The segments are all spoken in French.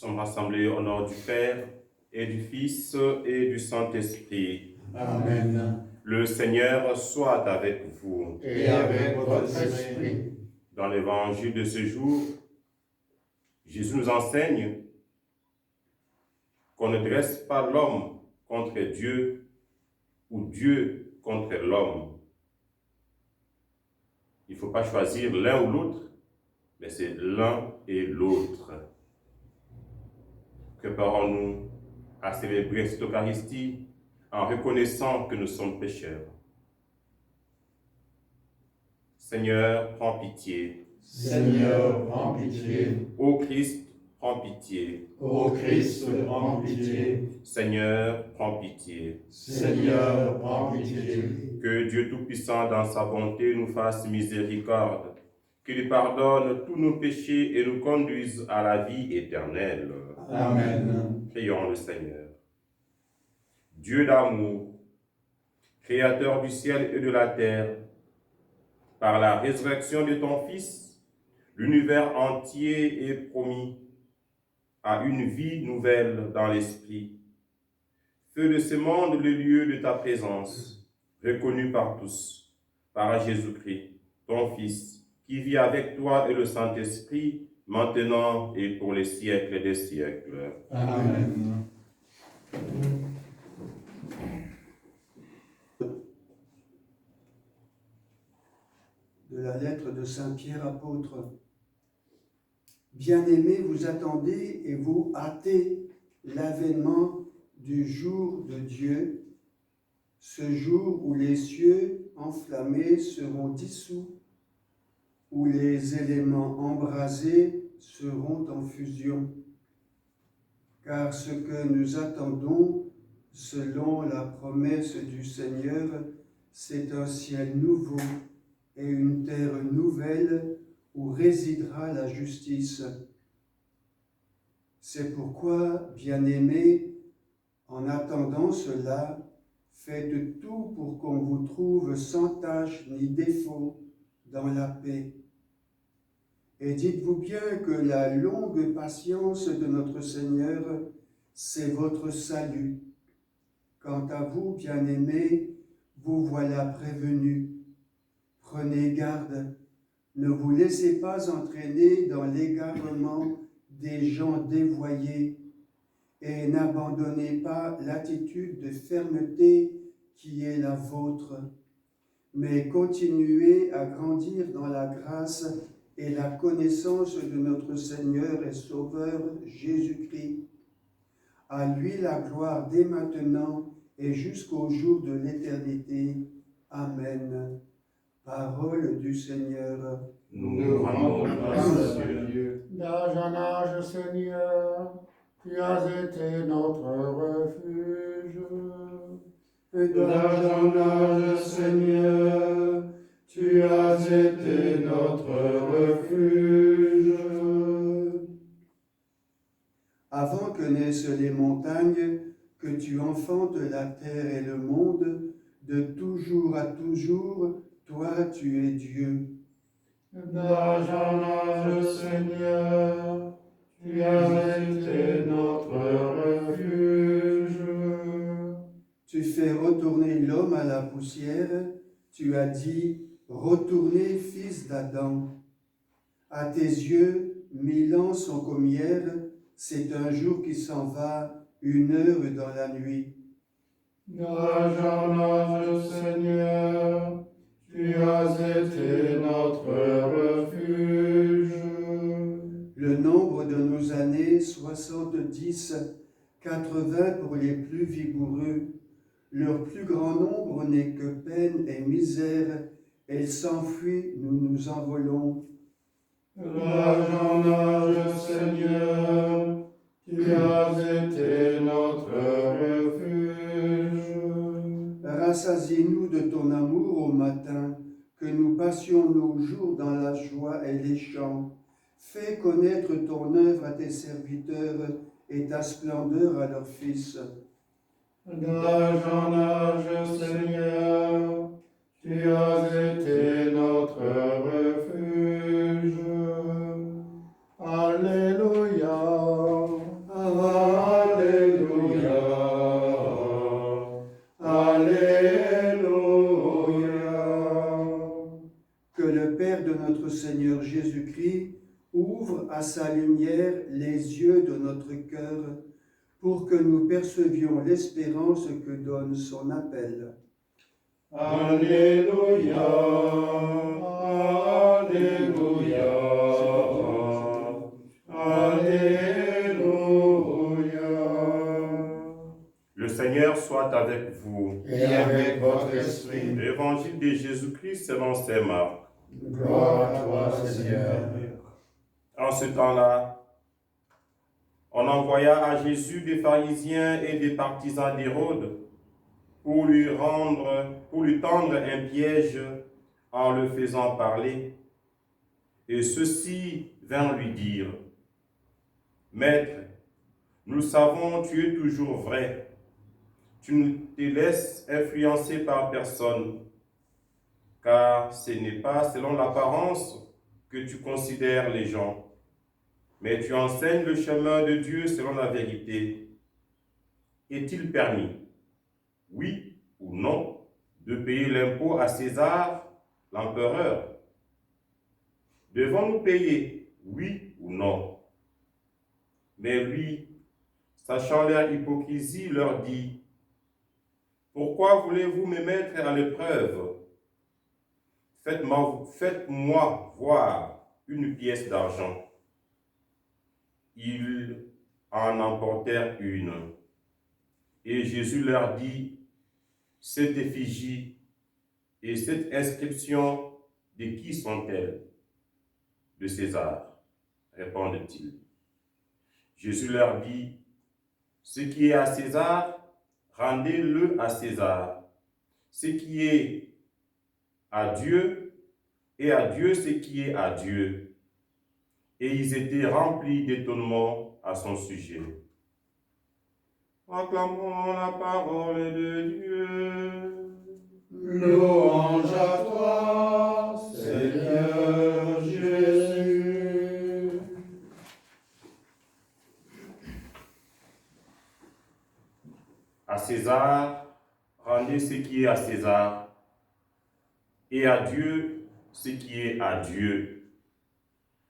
sommes rassemblés au nom du Père et du Fils et du Saint-Esprit. Amen. Le Seigneur soit avec vous. Et avec votre esprit. Dans l'évangile de ce jour, Jésus nous enseigne qu'on ne dresse pas l'homme contre Dieu ou Dieu contre l'homme. Il ne faut pas choisir l'un ou l'autre, mais c'est l'un et l'autre. Préparons-nous à célébrer cette Eucharistie en reconnaissant que nous sommes pécheurs. Seigneur, prends pitié. Seigneur, prends pitié. Ô Christ, prends pitié. Ô Christ, prends pitié. Seigneur, prends pitié. Seigneur, prends pitié. Que Dieu Tout-Puissant, dans sa bonté, nous fasse miséricorde, qu'il pardonne tous nos péchés et nous conduise à la vie éternelle. Amen. Prions le Seigneur. Dieu d'amour, Créateur du ciel et de la terre, par la résurrection de ton Fils, l'univers entier est promis à une vie nouvelle dans l'esprit. Fais de ce monde le lieu de ta présence, reconnu par tous, par Jésus-Christ, ton Fils, qui vit avec toi et le Saint-Esprit, maintenant et pour les siècles des siècles. Amen. De la lettre de Saint Pierre apôtre. Bien-aimés, vous attendez et vous hâtez l'avènement du jour de Dieu, ce jour où les cieux enflammés seront dissous, où les éléments embrasés seront en fusion. Car ce que nous attendons, selon la promesse du Seigneur, c'est un ciel nouveau et une terre nouvelle où résidera la justice. C'est pourquoi, bien-aimés, en attendant cela, faites tout pour qu'on vous trouve sans tache ni défaut dans la paix. Et dites-vous bien que la longue patience de notre Seigneur, c'est votre salut. Quant à vous, bien-aimés, vous voilà prévenus. Prenez garde, ne vous laissez pas entraîner dans l'égarement des gens dévoyés et n'abandonnez pas l'attitude de fermeté qui est la vôtre, mais continuez à grandir dans la grâce et la connaissance de notre Seigneur et Sauveur Jésus-Christ. À lui la gloire dès maintenant et jusqu'au jour de l'éternité. Amen. Parole du Seigneur. Nous rendons grâce à Dieu. D'âge en âge, Seigneur, tu as été notre refuge. D'âge en âge, Seigneur, tu as été notre refuge. Avant que naissent les montagnes, que tu enfantes la terre et le monde, de toujours à toujours, toi tu es Dieu. D'âge en âge, Seigneur, tu as été notre refuge. Tu fais retourner l'homme à la poussière, tu as dit, retournez fils d'Adam. À tes yeux, 1000 ans sont comme hier, c'est un jour qui s'en va, une heure dans la nuit. D'âge en âge, Seigneur, tu as été notre refuge. Le nombre de nos années, 70, 80 pour les plus vigoureux. Leur plus grand nombre n'est que peine et misère. Elle s'enfuit, nous nous envolons. D'âge en âge, Seigneur, tu as été notre refuge. Rassasie-nous de ton amour au matin, que nous passions nos jours dans la joie et les chants. Fais connaître ton œuvre à tes serviteurs et ta splendeur à leurs fils. D'âge en âge, Seigneur, tu as été notre refuge. Alléluia. Jésus-Christ, ouvre à sa lumière les yeux de notre cœur pour que nous percevions l'espérance que donne son appel. Alléluia, Alléluia, Alléluia. Le Seigneur soit avec vous. Et avec votre esprit, Évangile de Jésus-Christ selon saint Marc. gloire à toi, Seigneur. En ce temps-là, on envoya à Jésus des pharisiens et des partisans d'Hérode pour lui tendre un piège en le faisant parler. Et ceux-ci vinrent lui dire: Maître, nous savons, tu es toujours vrai. Tu ne te laisses influencer par personne, car ce n'est pas selon l'apparence que tu considères les gens, mais tu enseignes le chemin de Dieu selon la vérité. Est-il permis, oui ou non, de payer l'impôt à César, l'empereur? Devons-nous payer, oui ou non? Mais lui, sachant leur hypocrisie, leur dit: Pourquoi voulez-vous me mettre à l'épreuve? Faites-moi voir une pièce d'argent. Ils en emportèrent une. Et Jésus leur dit: Cette effigie et cette inscription, de qui sont-elles? De César, répondent-ils. Jésus leur dit: Ce qui est à César, rendez-le à César. Ce qui est à Dieu, et à Dieu ce qui est à Dieu. Et ils étaient remplis d'étonnement à son sujet. Acclamons la parole de Dieu. Louange à toi, Seigneur Jésus. À César, rendez ce qui est à César, et à Dieu ce qui est à Dieu.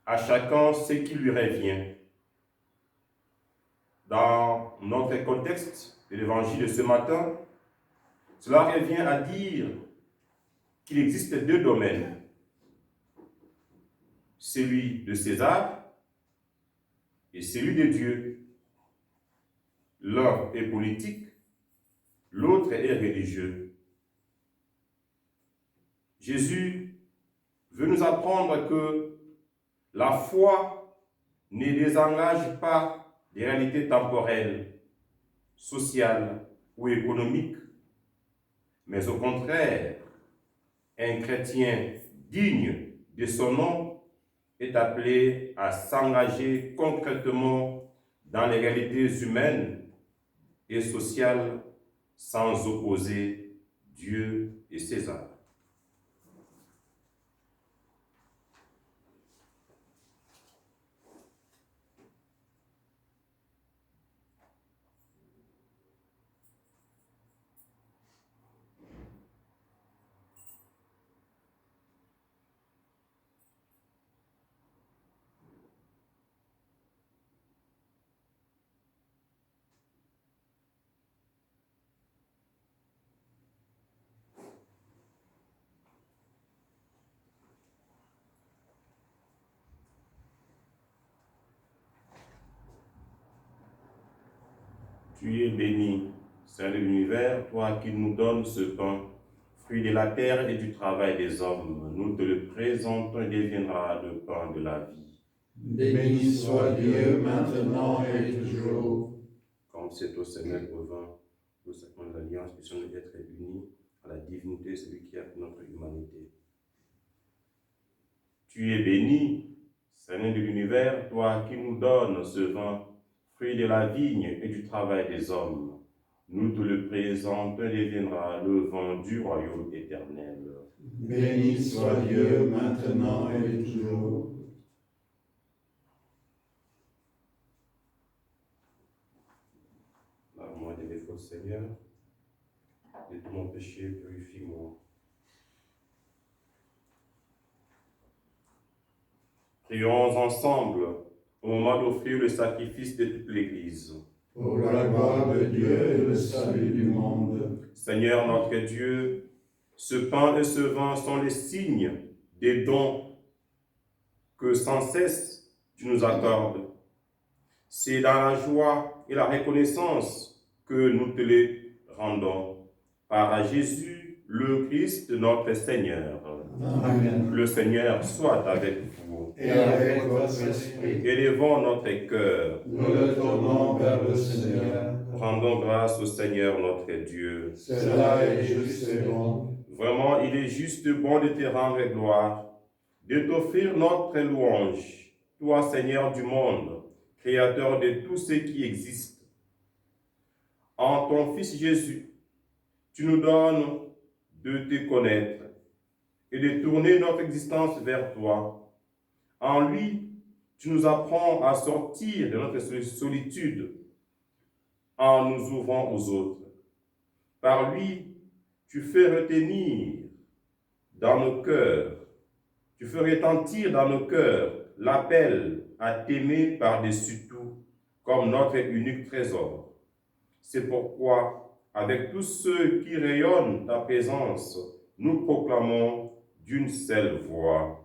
À chacun ce qui lui revient. Dans notre contexte de l'évangile de ce matin, cela revient à dire qu'il existe deux domaines. Celui de César et celui de Dieu. L'un est politique, l'autre est religieux. Jésus veut nous apprendre que la foi ne désengage pas des réalités temporelles, sociales ou économiques, mais au contraire, un chrétien digne de son nom est appelé à s'engager concrètement dans les réalités humaines et sociales sans opposer Dieu et César. Tu es béni, Saint de l'univers, toi qui nous donnes ce pain, fruit de la terre et du travail des hommes. Nous te le présentons et deviendra le pain de la vie. Béni soit Dieu maintenant et toujours. Comme c'est au Seigneur revint, au sacrement de l'alliance, puissions-nous être unis à la divinité, celui qui a fait notre humanité. Tu es béni, Seigneur de l'univers, toi qui nous donnes ce vin, fruit de la vigne et du travail des hommes. Nous te le présentons et deviendra le vin du royaume éternel. Béni soit Dieu maintenant et toujours. Lave-moi des défauts, Seigneur, de tout mon péché, purifie-moi. Prions ensemble au moment d'offrir le sacrifice de toute l'Église. Pour la gloire de Dieu et le salut du monde. Seigneur notre Dieu, ce pain et ce vin sont les signes des dons que sans cesse tu nous accordes. C'est dans la joie et la reconnaissance que nous te les rendons. Par Jésus, le Christ, notre Seigneur. Amen. Le Seigneur soit avec vous. Et avec votre esprit, Élevons notre cœur. nous le tournons vers le Seigneur. Rendons grâce au Seigneur notre Dieu. Cela est juste et bon. Vraiment, il est juste bon de te rendre gloire, de t'offrir notre louange, toi, Seigneur du monde, Créateur de tout ce qui existe. En ton Fils Jésus, tu nous donnes de te connaître et de tourner notre existence vers toi. En lui, tu nous apprends à sortir de notre solitude en nous ouvrant aux autres. Par lui, tu fais retenir dans nos cœurs, tu fais retentir dans nos cœurs l'appel à t'aimer par-dessus tout, comme notre unique trésor. C'est pourquoi, avec tous ceux qui rayonnent ta présence, nous proclamons d'une seule voix.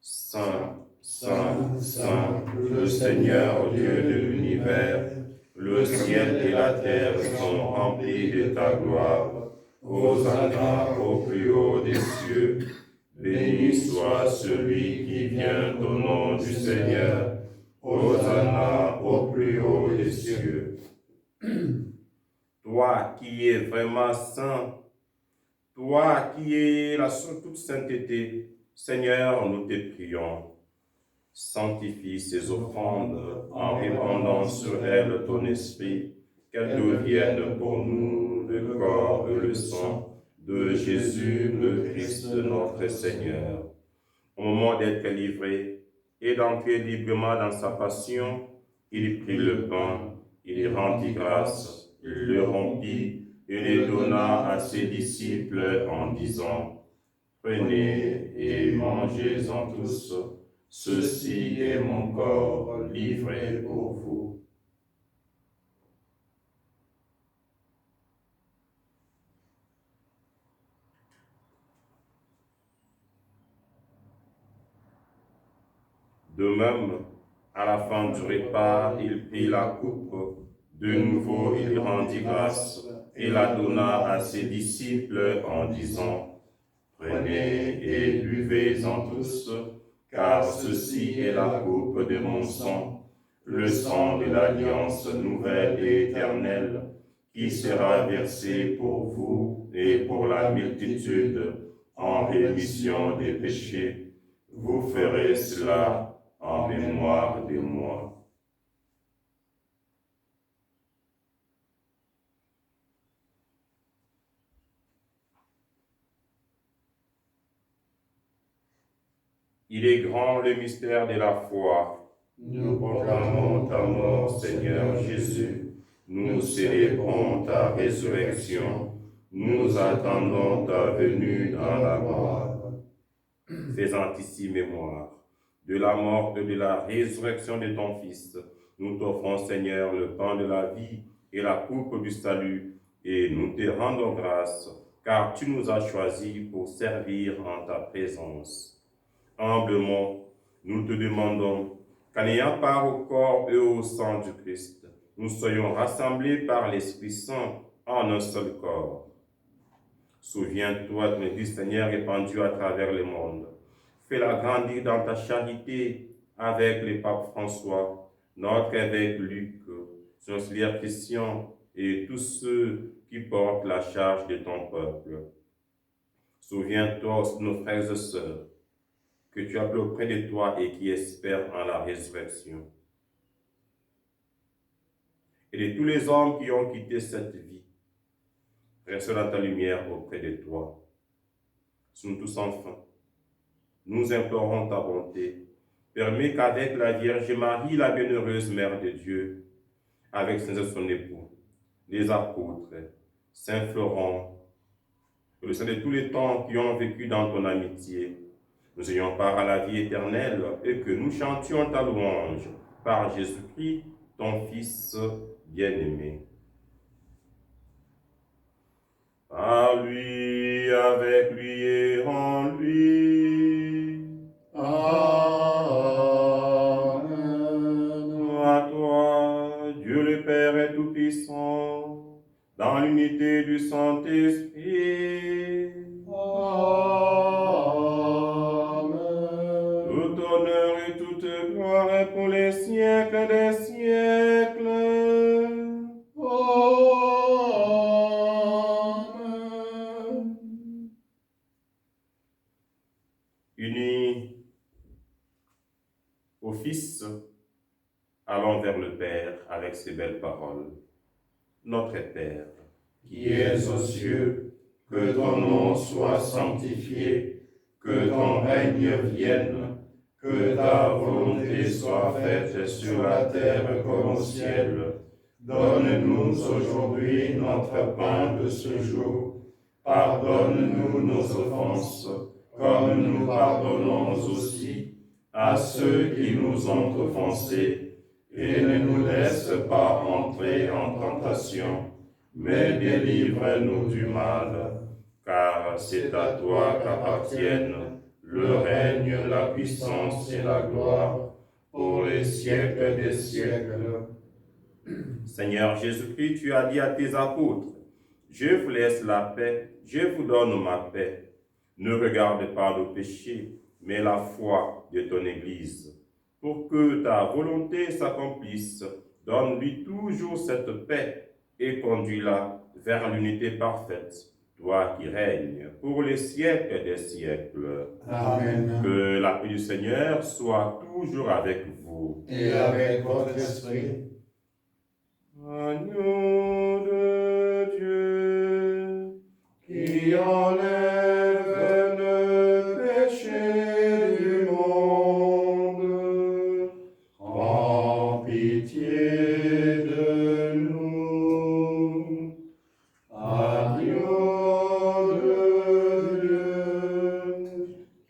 Saint, Saint, Saint, le Seigneur Dieu de l'univers, le ciel et la terre sont remplis de ta gloire. Hosanna au plus haut des cieux. Béni soit celui qui vient au nom du Seigneur. Hosanna au plus haut des cieux. Toi qui es vraiment saint, toi qui es la toute sainteté, Seigneur, nous te prions. Sanctifie ces offrandes en répandant sur elles ton esprit, qu'elles deviennent pour nous le corps et le sang de Jésus, le Christ, notre Seigneur. Au moment d'être livré et d'entrer librement dans sa passion, il prit le pain, il rendit grâce, il le rompit et le donna à ses disciples en disant: Prenez et mangez-en tous. Ceci est mon corps livré pour vous. De même, à la fin du repas, il prit la coupe. De nouveau, il rendit grâce et la donna à ses disciples en disant: Prenez et buvez-en tous, car ceci est la coupe de mon sang, le sang de l'alliance nouvelle et éternelle, qui sera versé pour vous et pour la multitude en rémission des péchés. Vous ferez cela en mémoire de moi. Il est grand le mystère de la foi. Nous proclamons ta mort, Seigneur Jésus. Nous célébrons ta résurrection. Nous attendons ta venue dans la gloire. Faisant ici mémoire de la mort et de la résurrection de ton Fils, nous t'offrons, Seigneur, le pain de la vie et la coupe du salut, et nous te rendons grâce, car tu nous as choisis pour servir en ta présence. Humblement, nous te demandons qu'en ayant part au corps et au sang du Christ, nous soyons rassemblés par l'Esprit Saint en un seul corps. Souviens-toi de ton Église, Seigneur, répandue à travers le monde. Fais-la grandir dans ta charité avec le pape François, notre évêque Luc, son auxiliaire Christian et tous ceux qui portent la charge de ton peuple. Souviens-toi aussi de nos frères et sœurs que tu appelles auprès de toi et qui espèrent en la résurrection. Et de tous les hommes qui ont quitté cette vie, reste dans ta lumière auprès de toi. Nous tous enfin, nous implorons ta bonté. Permets qu'avec la Vierge Marie, la bienheureuse Mère de Dieu, avec son époux, les apôtres, Saint Florent, et le Saint de tous les temps qui ont vécu dans ton amitié, nous ayons part à la vie éternelle et que nous chantions ta louange par Jésus-Christ, ton Fils bien-aimé. Par lui, avec lui et en lui. Amen. À toi, Dieu le Père est tout-puissant, dans l'unité du Saint-Esprit. Amen. Tout honneur et toute gloire est pour les siècles des siècles. Amen. Unis au Fils, allons vers le Père avec ces belles paroles. Notre Père, qui es aux cieux, que ton nom soit sanctifié, que ton règne vienne, que ta volonté soit faite sur la terre comme au ciel. Donne-nous aujourd'hui notre pain de ce jour. Pardonne-nous nos offenses, comme nous pardonnons aussi à ceux qui nous ont offensés. Et ne nous laisse pas entrer en tentation, mais délivre-nous du mal. car C'est à toi qu'appartiennent le règne, la puissance et la gloire pour les siècles des siècles. Seigneur Jésus-Christ, tu as dit à tes apôtres, je vous laisse la paix, je vous donne ma paix. Ne regarde pas nos péchés, mais la foi de ton Église. Pour que ta volonté s'accomplisse, donne-lui toujours cette paix et conduis-la vers l'unité parfaite, toi qui règnes pour les siècles des siècles. Amen. Que la paix du Seigneur soit toujours avec vous. Et avec votre esprit. Agneau de Dieu, Qui enlève le péché du monde, prends pitié de nous. Agneau de Dieu,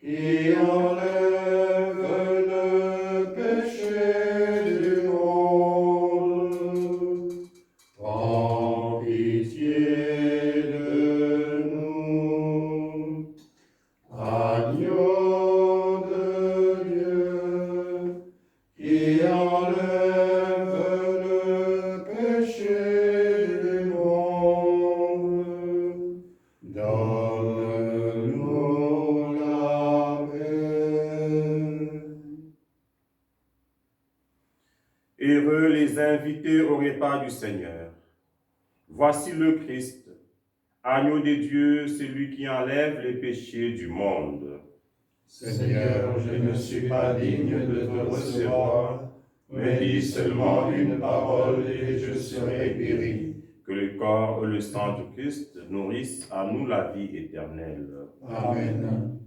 qui enlève le péché du monde, prends pitié de nous. Agneau de Dieu, qui enlève le péché du monde, donne-nous la paix. heureux les invités au repas du Seigneur. Voici le Christ, agneau de Dieu, celui qui enlève les péchés du monde. Seigneur, je ne suis pas digne de te recevoir, mais dis seulement une parole et je serai guéri. Que le corps et le sang du Christ nourrissent à nous la vie éternelle. Amen.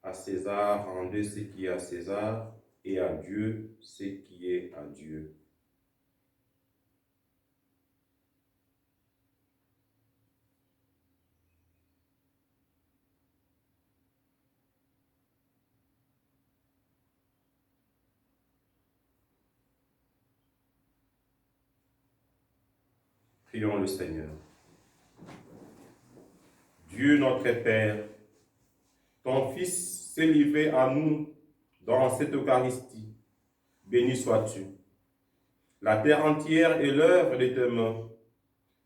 À César, rendez ce qui est à César, et à Dieu ce qui est à Dieu. Prions le Seigneur. Dieu notre Père, ton Fils s'est livré à nous dans cette Eucharistie. Béni sois-tu. La terre entière est l'œuvre de tes mains.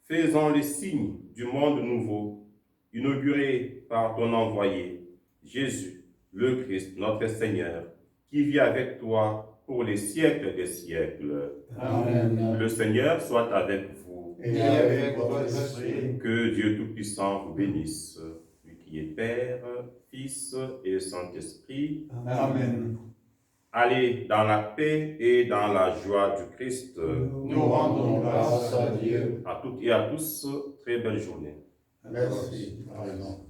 Faisons les signes du monde nouveau, inauguré par ton envoyé, Jésus, le Christ, notre Seigneur, qui vit avec toi pour les siècles des siècles. Amen. Le Seigneur soit avec vous. Et avec votre esprit. Que Dieu Tout-Puissant vous bénisse, lui qui est Père, Fils et Saint-Esprit. Amen. Allez dans la paix et dans la joie du Christ. Nous rendons grâce à Dieu. À toutes et à tous, très belle journée. Merci. Par exemple.